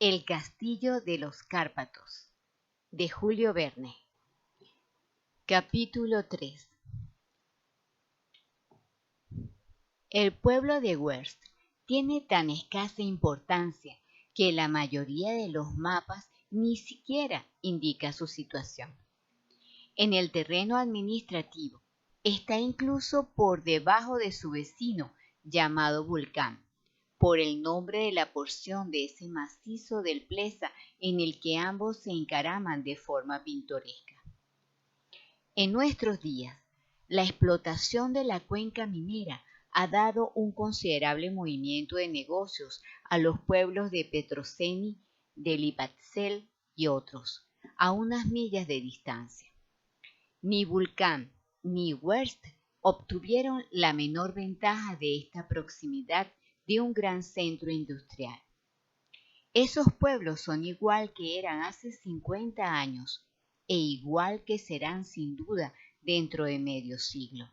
El castillo de los Cárpatos, de Julio Verne. Capítulo 3. El pueblo de Werst tiene tan escasa importancia que la mayoría de los mapas ni siquiera indica su situación. En el terreno administrativo está incluso por debajo de su vecino llamado Vulcán, por el nombre de la porción de ese macizo del Plesa en el que ambos se encaraman de forma pintoresca. En nuestros días, la explotación de la cuenca minera ha dado un considerable movimiento de negocios a los pueblos de Petroseni, de Lipazel y otros, a unas millas de distancia. Ni Vulcán ni Werst obtuvieron la menor ventaja de esta proximidad de un gran centro industrial. Esos pueblos son igual que eran hace 50 años e igual que serán sin duda dentro de medio siglo.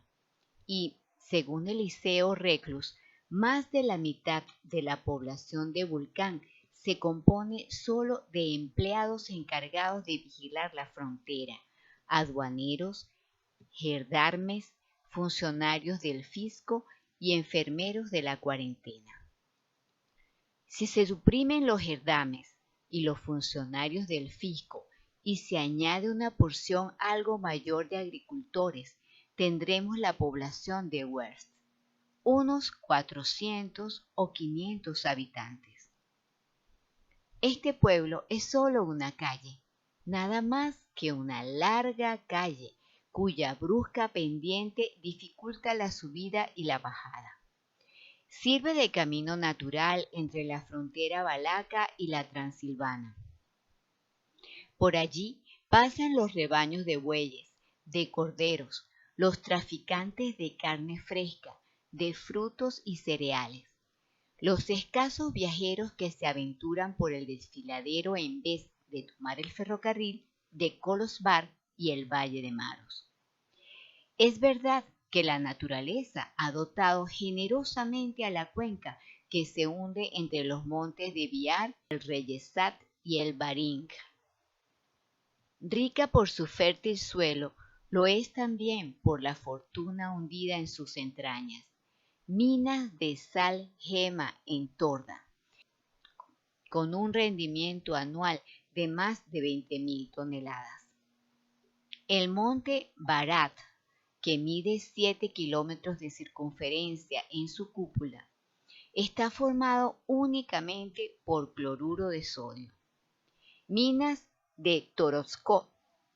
Y, según Eliseo Reclus, más de la mitad de la población de Vulcán se compone solo de empleados encargados de vigilar la frontera, aduaneros, gendarmes, funcionarios del fisco y enfermeros de la cuarentena. Si se suprimen los gendarmes y los funcionarios del fisco y se añade una porción algo mayor de agricultores, tendremos la población de Werst, unos 400 o 500 habitantes. Este pueblo es solo una calle, nada más que una larga calle, cuya brusca pendiente dificulta la subida y la bajada. Sirve de camino natural entre la frontera valaca y la transilvana. Por allí pasan los rebaños de bueyes, de corderos, los traficantes de carne fresca, de frutos y cereales, los escasos viajeros que se aventuran por el desfiladero en vez de tomar el ferrocarril de Kolosvar y el Valle de Maros. Es verdad que la naturaleza ha dotado generosamente a la cuenca que se hunde entre los montes de Biar, el Reyesat y el Baring. Rica por su fértil suelo, lo es también por la fortuna hundida en sus entrañas. Minas de sal gema en Torda, con un rendimiento anual de más de 20.000 toneladas. El monte Barat, que mide 7 kilómetros de circunferencia en su cúpula, está formado únicamente por cloruro de sodio. Minas de Torosco,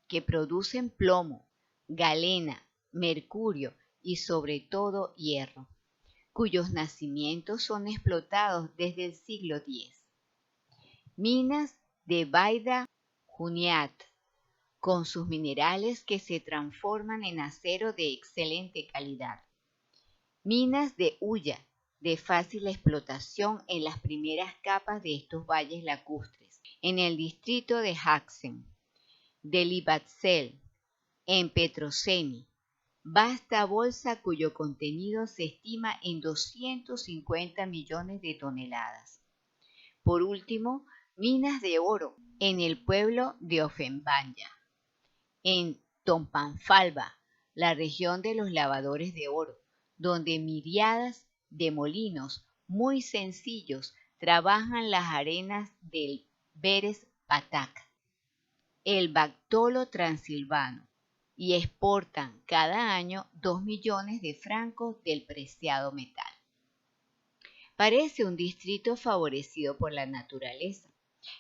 que producen plomo, galena, mercurio y sobre todo hierro, cuyos nacimientos son explotados desde el siglo X. Minas de Baida Juniat, con sus minerales que se transforman en acero de excelente calidad. Minas de hulla, de fácil explotación en las primeras capas de estos valles lacustres, en el distrito de Jackson, de Lipazel, en Petroseni, vasta bolsa cuyo contenido se estima en 250 millones de toneladas. Por último, minas de oro en el pueblo de Ofenbanya, en Tompanfalva, la región de los lavadores de oro, donde miriadas de molinos muy sencillos trabajan las arenas del Beres Patak, el Bartolo transilvano, y exportan cada año 2 millones de francos del preciado metal. Parece un distrito favorecido por la naturaleza,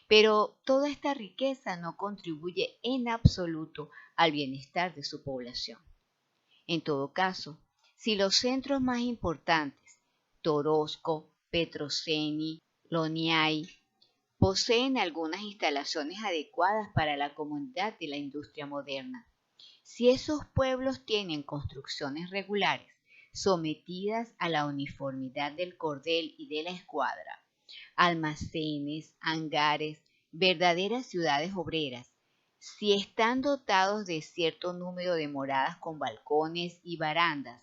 pero toda esta riqueza no contribuye en absoluto al bienestar de su población. En todo caso, si los centros más importantes, Torosco, Petroseni, Loniai, poseen algunas instalaciones adecuadas para la comodidad de la industria moderna, si esos pueblos tienen construcciones regulares, sometidas a la uniformidad del cordel y de la escuadra, almacenes, hangares, verdaderas ciudades obreras, si están dotados de cierto número de moradas con balcones y barandas.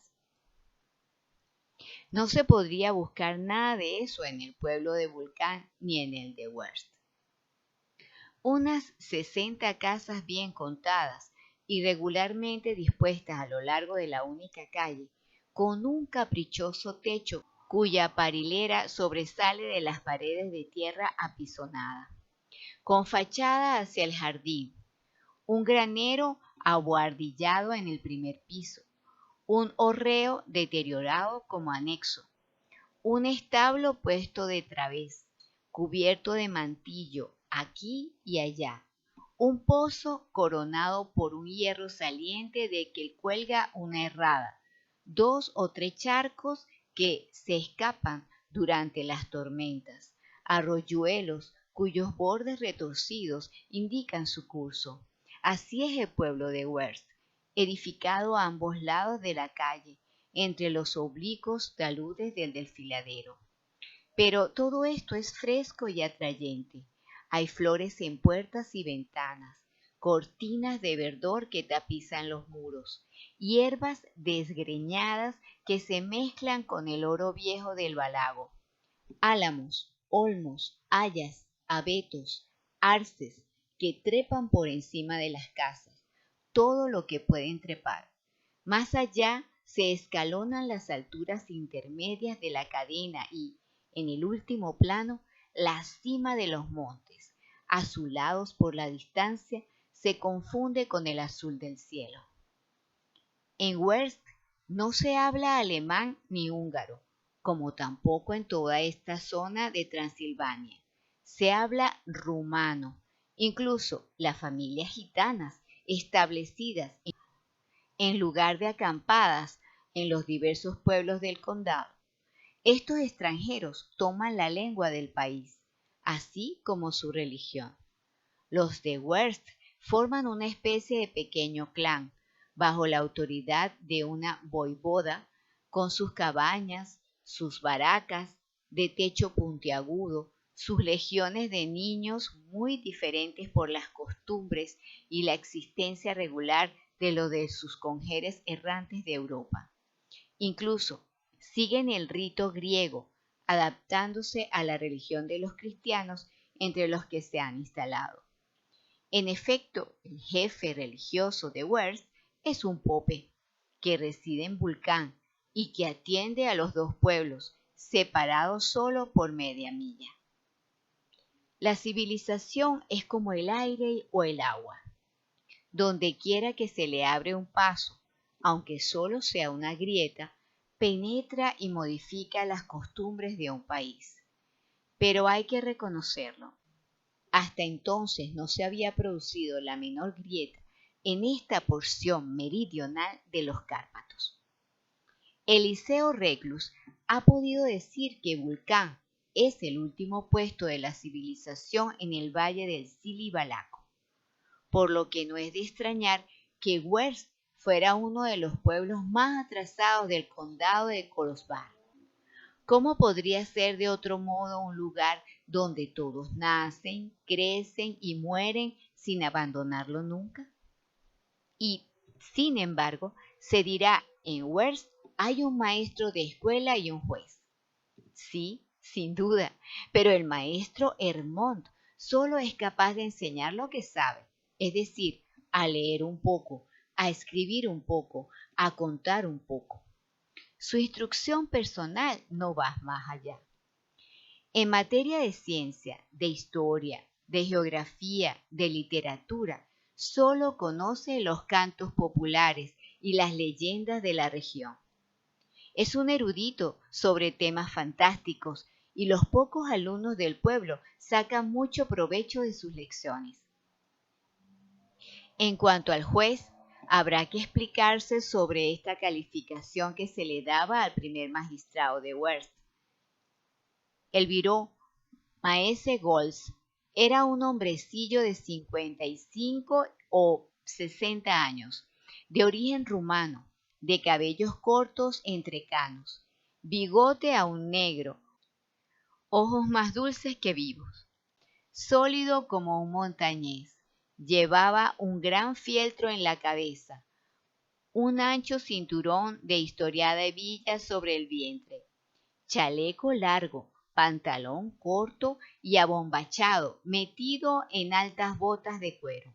No se podría buscar nada de eso en el pueblo de Vulcán ni en el de Werst. Unas 60 casas bien contadas, irregularmente dispuestas a lo largo de la única calle, con un caprichoso techo cuya parilera sobresale de las paredes de tierra apisonada, con fachada hacia el jardín, un granero abuhardillado en el primer piso, un hórreo deteriorado como anexo, un establo puesto de través, cubierto de mantillo aquí y allá, un pozo coronado por un hierro saliente de que cuelga una herrada, 2 o 3 charcos que se escapan durante las tormentas, arroyuelos cuyos bordes retorcidos indican su curso. Así es el pueblo de Werst, edificado a ambos lados de la calle, entre los oblicuos taludes del desfiladero. Pero todo esto es fresco y atrayente. Hay flores en puertas y ventanas, cortinas de verdor que tapizan los muros, hierbas desgreñadas que se mezclan con el oro viejo del balago, álamos, olmos, hayas, abetos, arces que trepan por encima de las casas, todo lo que pueden trepar. Más allá se escalonan las alturas intermedias de la cadena y, en el último plano, la cima de los montes, azulados por la distancia, se confunde con el azul del cielo. En Werst no se habla alemán ni húngaro, como tampoco en toda esta zona de Transilvania. Se habla rumano, incluso las familias gitanas establecidas en lugar de acampadas en los diversos pueblos del condado. Estos extranjeros toman la lengua del país, así como su religión. Los de Werst forman una especie de pequeño clan, bajo la autoridad de una voivoda, con sus cabañas, sus baracas de techo puntiagudo, sus legiones de niños muy diferentes por las costumbres y la existencia regular de lo de sus congéneres errantes de Europa. Incluso siguen el rito griego, adaptándose a la religión de los cristianos entre los que se han instalado. En efecto, el jefe religioso de Werst es un pope que reside en Vulcán y que atiende a los dos pueblos, separados solo por media milla. La civilización es como el aire o el agua. Donde quiera que se le abre un paso, aunque solo sea una grieta, penetra y modifica las costumbres de un país. Pero hay que reconocerlo. Hasta entonces no se había producido la menor grieta en esta porción meridional de los Cárpatos. Eliseo Reclus ha podido decir que Vulcán es el último puesto de la civilización en el valle del Sili-Balaco, por lo que no es de extrañar que Werst fuera uno de los pueblos más atrasados del condado de Kolosvar. ¿Cómo podría ser de otro modo un lugar donde todos nacen, crecen y mueren sin abandonarlo nunca? Y, sin embargo, se dirá, en Werst hay un maestro de escuela y un juez. Sí, sin duda, pero el maestro Hermont solo es capaz de enseñar lo que sabe, es decir, a leer un poco, a escribir un poco, a contar un poco. Su instrucción personal no va más allá. En materia de ciencia, de historia, de geografía, de literatura, solo conoce los cantos populares y las leyendas de la región. Es un erudito sobre temas fantásticos y los pocos alumnos del pueblo sacan mucho provecho de sus lecciones. En cuanto al juez, habrá que explicarse sobre esta calificación que se le daba al primer magistrado de Werst. El viró Maese Goltz era un hombrecillo de 55 o 60 años, de origen rumano, de cabellos cortos entrecanos, bigote aún negro, ojos más dulces que vivos, sólido como un montañés. Llevaba un gran fieltro en la cabeza, un ancho cinturón de historiada hebilla sobre el vientre, chaleco largo, pantalón corto y abombachado, metido en altas botas de cuero.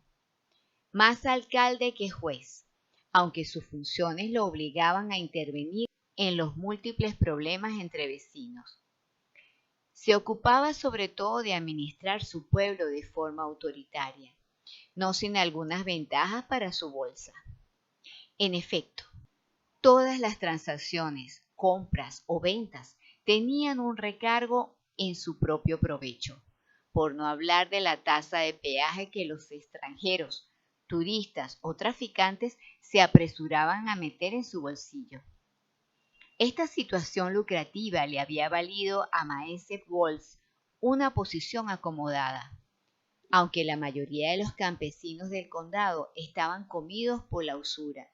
Más alcalde que juez, aunque sus funciones lo obligaban a intervenir en los múltiples problemas entre vecinos. Se ocupaba sobre todo de administrar su pueblo de forma autoritaria, no sin algunas ventajas para su bolsa. En efecto, todas las transacciones, compras o ventas tenían un recargo en su propio provecho, por no hablar de la tasa de peaje que los extranjeros, turistas o traficantes se apresuraban a meter en su bolsillo. Esta situación lucrativa le había valido a Maese Walsh una posición acomodada. Aunque la mayoría de los campesinos del condado estaban comidos por la usura,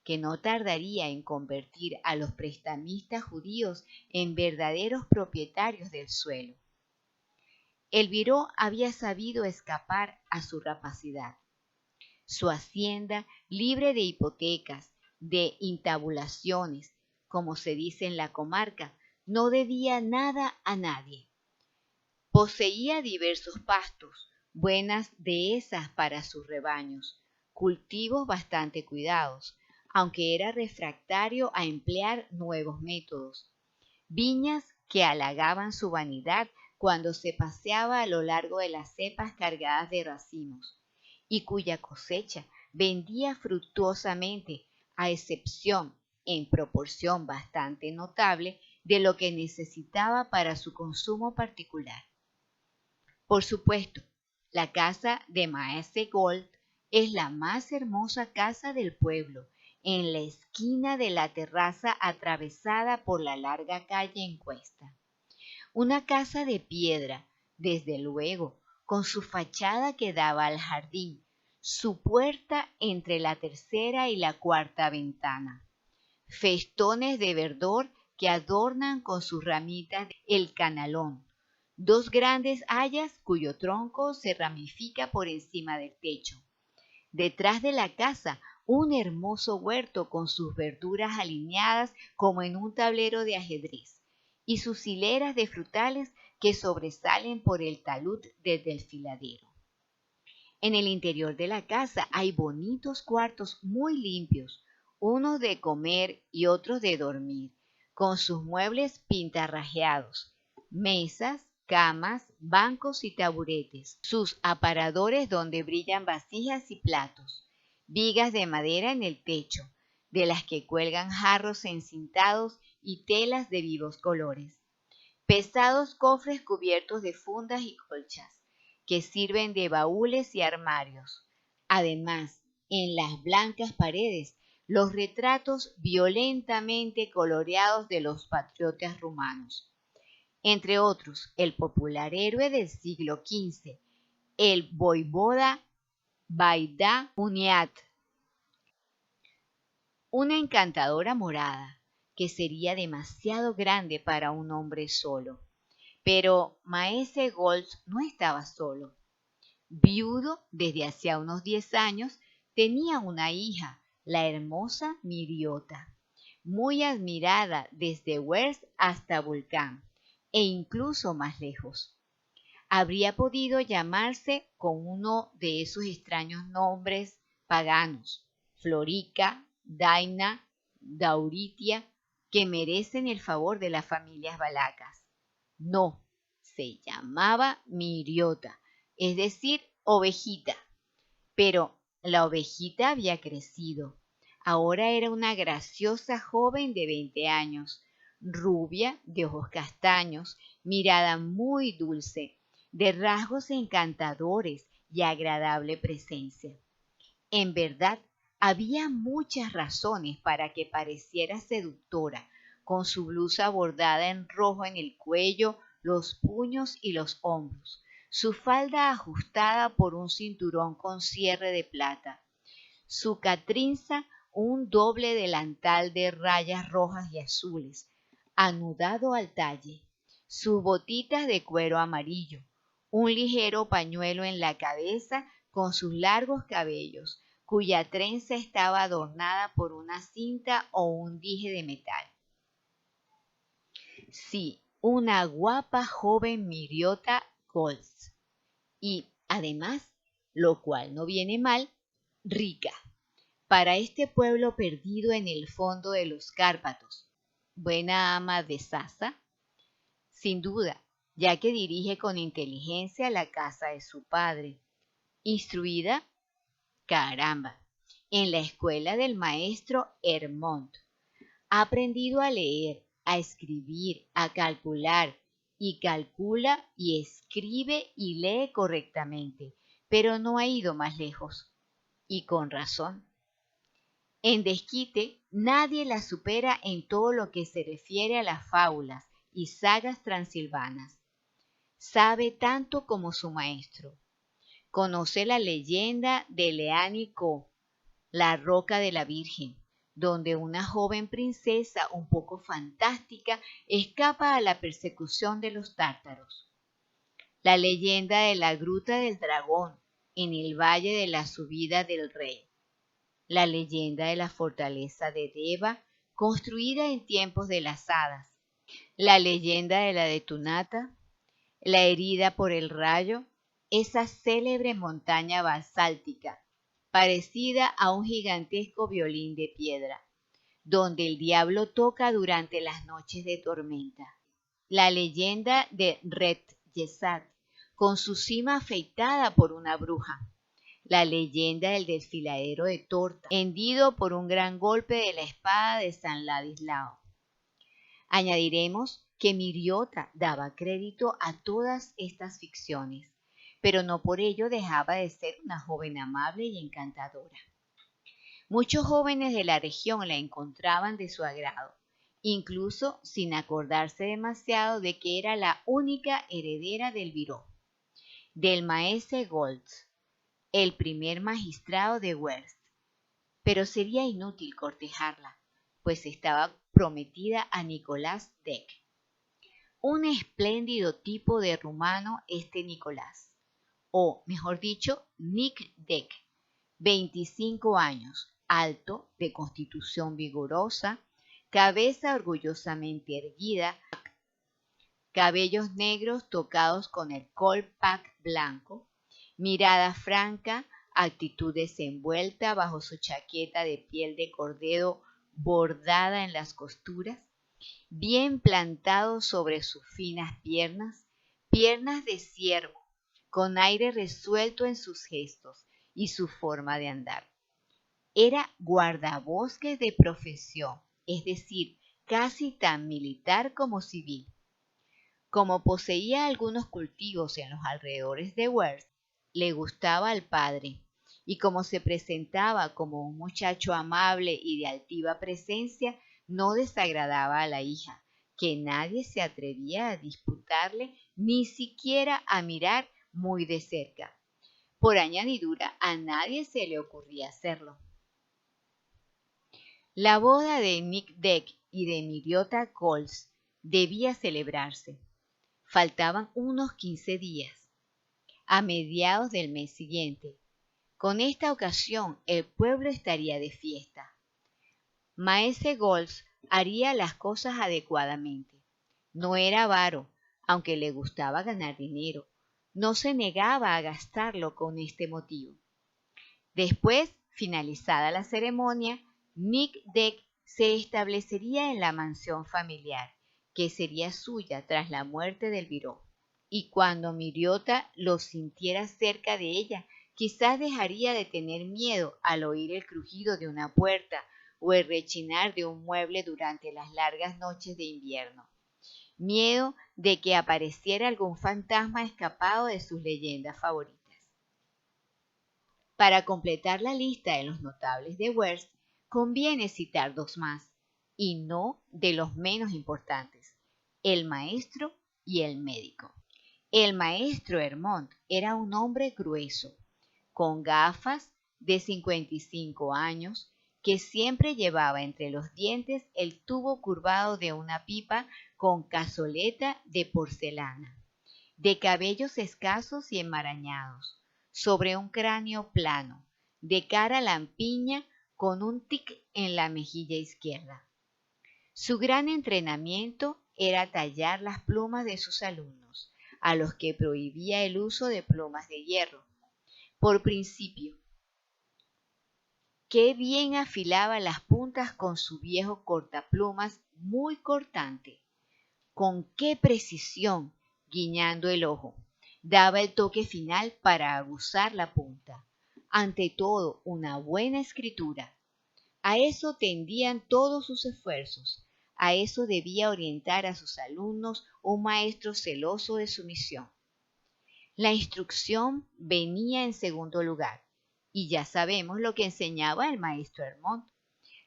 que no tardaría en convertir a los prestamistas judíos en verdaderos propietarios del suelo. El Biró había sabido escapar a su rapacidad. Su hacienda, libre de hipotecas, de intabulaciones, como se dice en la comarca, no debía nada a nadie. Poseía diversos pastos, buenas dehesas para sus rebaños, cultivos bastante cuidados, aunque era refractario a emplear nuevos métodos, viñas que halagaban su vanidad cuando se paseaba a lo largo de las cepas cargadas de racimos, y cuya cosecha vendía fructuosamente, a excepción, en proporción bastante notable, de lo que necesitaba para su consumo particular. Por supuesto, la casa de Maese Gold es la más hermosa casa del pueblo, en la esquina de la terraza atravesada por la larga calle en cuesta. Una casa de piedra, desde luego, con su fachada que daba al jardín, su puerta entre la tercera y la cuarta ventana, festones de verdor que adornan con sus ramitas el canalón, dos grandes hayas cuyo tronco se ramifica por encima del techo. Detrás de la casa, un hermoso huerto con sus verduras alineadas como en un tablero de ajedrez, y sus hileras de frutales que sobresalen por el talud del desfiladero. En el interior de la casa hay bonitos cuartos muy limpios, unos de comer y otros de dormir, con sus muebles pintarrajeados, mesas, camas, bancos y taburetes, sus aparadores donde brillan vasijas y platos, vigas de madera en el techo, de las que cuelgan jarros encintados y telas de vivos colores, pesados cofres cubiertos de fundas y colchas, que sirven de baúles y armarios. Además, en las blancas paredes, los retratos violentamente coloreados de los patriotas rumanos. Entre otros, el popular héroe del siglo XV, el voivoda Vaida Uniat, una encantadora morada que sería demasiado grande para un hombre solo. Pero Maese Gold no estaba solo. Viudo desde hacía unos 10 años, tenía una hija, la hermosa Miriota, muy admirada desde Wers hasta Vulcán, e incluso más lejos. Habría podido llamarse con uno de esos extraños nombres paganos, Florica, Daina, Dauritia, que merecen el favor de las familias valacas. No, se llamaba Miriota, es decir, ovejita. Pero la ovejita había crecido. Ahora era una graciosa joven de 20 años, rubia, de ojos castaños, mirada muy dulce, de rasgos encantadores y agradable presencia. En verdad, había muchas razones para que pareciera seductora, con su blusa bordada en rojo en el cuello, los puños y los hombros, su falda ajustada por un cinturón con cierre de plata, su catrinza un doble delantal de rayas rojas y azules, anudado al talle, sus botitas de cuero amarillo, un ligero pañuelo en la cabeza con sus largos cabellos, cuya trenza estaba adornada por una cinta o un dije de metal. Sí, una guapa joven Miriota Goltz y, además, lo cual no viene mal, rica. Para este pueblo perdido en el fondo de los Cárpatos, buena ama de Sasa, sin duda, ya que dirige con inteligencia la casa de su padre. Instruida, caramba, en la escuela del maestro Hermont. Ha aprendido a leer, a escribir, a calcular, y calcula y escribe y lee correctamente, pero no ha ido más lejos. Y con razón. En desquite, nadie la supera en todo lo que se refiere a las fábulas y sagas transilvanas. Sabe tanto como su maestro. Conoce la leyenda de Leánico, la roca de la Virgen, donde una joven princesa un poco fantástica escapa a la persecución de los tártaros. La leyenda de la gruta del dragón en el valle de la subida del rey. La leyenda de la fortaleza de Deva, construida en tiempos de las hadas. La leyenda de la de Tunata, la herida por el rayo, esa célebre montaña basáltica, parecida a un gigantesco violín de piedra, donde el diablo toca durante las noches de tormenta. La leyenda de Ret-Yesat, con su cima afeitada por una bruja. La leyenda del desfiladero de Torta, hendido por un gran golpe de la espada de San Ladislao. Añadiremos que Miriota daba crédito a todas estas ficciones, pero no por ello dejaba de ser una joven amable y encantadora. Muchos jóvenes de la región la encontraban de su agrado, incluso sin acordarse demasiado de que era la única heredera del Viró, del maese Goltz, el primer magistrado de Werst, pero sería inútil cortejarla, pues estaba prometida a Nicolás Deck. Un espléndido tipo de rumano este Nicolás, o mejor dicho, Nick Deck, 25 años, alto, de constitución vigorosa, cabeza orgullosamente erguida, cabellos negros tocados con el colpac blanco, mirada franca, actitud desenvuelta bajo su chaqueta de piel de cordero bordada en las costuras, bien plantado sobre sus finas piernas, piernas de ciervo, con aire resuelto en sus gestos y su forma de andar. Era guardabosques de profesión, es decir, casi tan militar como civil. Como poseía algunos cultivos en los alrededores de Werst, le gustaba al padre, y como se presentaba como un muchacho amable y de altiva presencia, no desagradaba a la hija, que nadie se atrevía a disputarle, ni siquiera a mirar muy de cerca. Por añadidura, a nadie se le ocurría hacerlo. La boda de Nick Deck y de Miriota Goltz debía celebrarse. Faltaban unos 15 días, a mediados del mes siguiente. Con esta ocasión el pueblo estaría de fiesta. Maese Goltz haría las cosas adecuadamente. No era avaro, aunque le gustaba ganar dinero. No se negaba a gastarlo con este motivo. Después, finalizada la ceremonia, Nick Deck se establecería en la mansión familiar, que sería suya tras la muerte del Viró. Y cuando Miriota lo sintiera cerca de ella, quizás dejaría de tener miedo al oír el crujido de una puerta o el rechinar de un mueble durante las largas noches de invierno. Miedo de que apareciera algún fantasma escapado de sus leyendas favoritas. Para completar la lista de los notables de Werst, conviene citar dos más, y no de los menos importantes, el maestro y el médico. El maestro Hermont era un hombre grueso, con gafas, de 55 años, que siempre llevaba entre los dientes el tubo curvado de una pipa con cazoleta de porcelana, de cabellos escasos y enmarañados, sobre un cráneo plano, de cara lampiña con un tic en la mejilla izquierda. Su gran entrenamiento era tallar las plumas de sus alumnos, a los que prohibía el uso de plumas de hierro. Por principio, qué bien afilaba las puntas con su viejo cortaplumas muy cortante. Con qué precisión, guiñando el ojo, daba el toque final para aguzar la punta. Ante todo, una buena escritura. A eso tendían todos sus esfuerzos. A eso debía orientar a sus alumnos un maestro celoso de su misión. La instrucción venía en segundo lugar, y ya sabemos lo que enseñaba el maestro Hermont,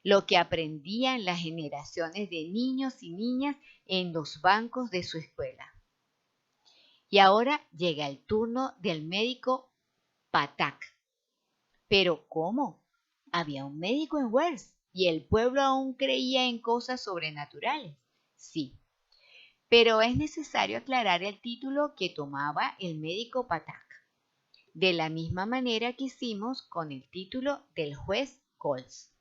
lo que aprendían las generaciones de niños y niñas en los bancos de su escuela. Y ahora llega el turno del médico Patak. ¿Pero cómo? Había un médico en Wells y el pueblo aún creía en cosas sobrenaturales. Sí, pero es necesario aclarar el título que tomaba el médico Patak, de la misma manera que hicimos con el título del juez Coles.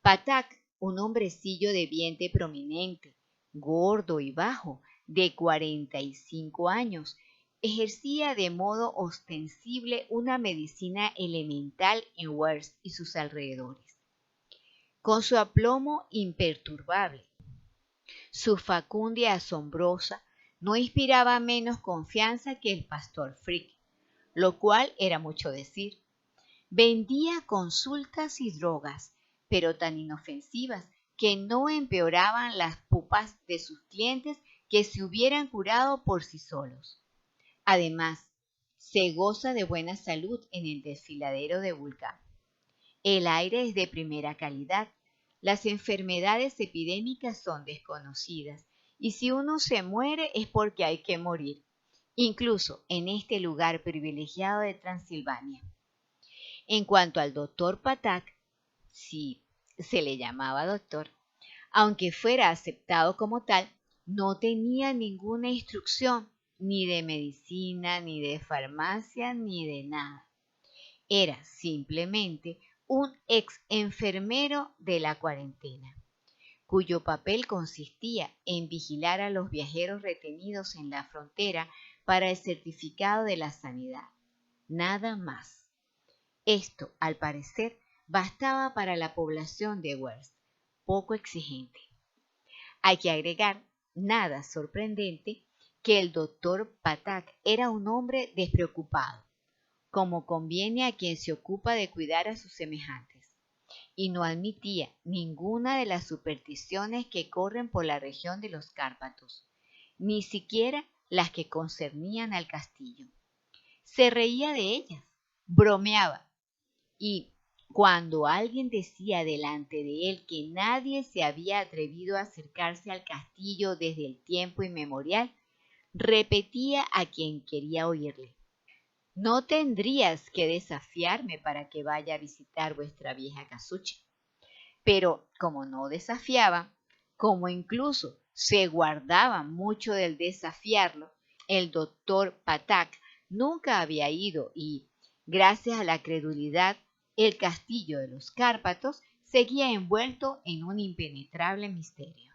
Patak, un hombrecillo de vientre prominente, gordo y bajo, de 45 años, ejercía de modo ostensible una medicina elemental en Wells y sus alrededores. Con su aplomo imperturbable, su facundia asombrosa, no inspiraba menos confianza que el pastor Frick, lo cual era mucho decir. Vendía consultas y drogas, pero tan inofensivas que no empeoraban las pupas de sus clientes que se hubieran curado por sí solos. Además, se goza de buena salud en el desfiladero de Vulcán. El aire es de primera calidad, las enfermedades epidémicas son desconocidas, y si uno se muere es porque hay que morir, incluso en este lugar privilegiado de Transilvania. En cuanto al doctor Patak, si se le llamaba doctor, aunque fuera aceptado como tal, no tenía ninguna instrucción, ni de medicina, ni de farmacia, ni de nada. Era simplemente un ex enfermero de la cuarentena, cuyo papel consistía en vigilar a los viajeros retenidos en la frontera para el certificado de la sanidad. Nada más. Esto, al parecer, bastaba para la población de Wells, poco exigente. Hay que agregar, nada sorprendente, que el doctor Patak era un hombre despreocupado, como conviene a quien se ocupa de cuidar a sus semejantes, y no admitía ninguna de las supersticiones que corren por la región de los Cárpatos, ni siquiera las que concernían al castillo. Se reía de ellas, bromeaba, y cuando alguien decía delante de él que nadie se había atrevido a acercarse al castillo desde el tiempo inmemorial, repetía a quien quería oírle: no tendrías que desafiarme para que vaya a visitar vuestra vieja casucha. Pero como no desafiaba, como incluso se guardaba mucho del desafiarlo, el doctor Patak nunca había ido y, gracias a la credulidad, el castillo de los Cárpatos seguía envuelto en un impenetrable misterio.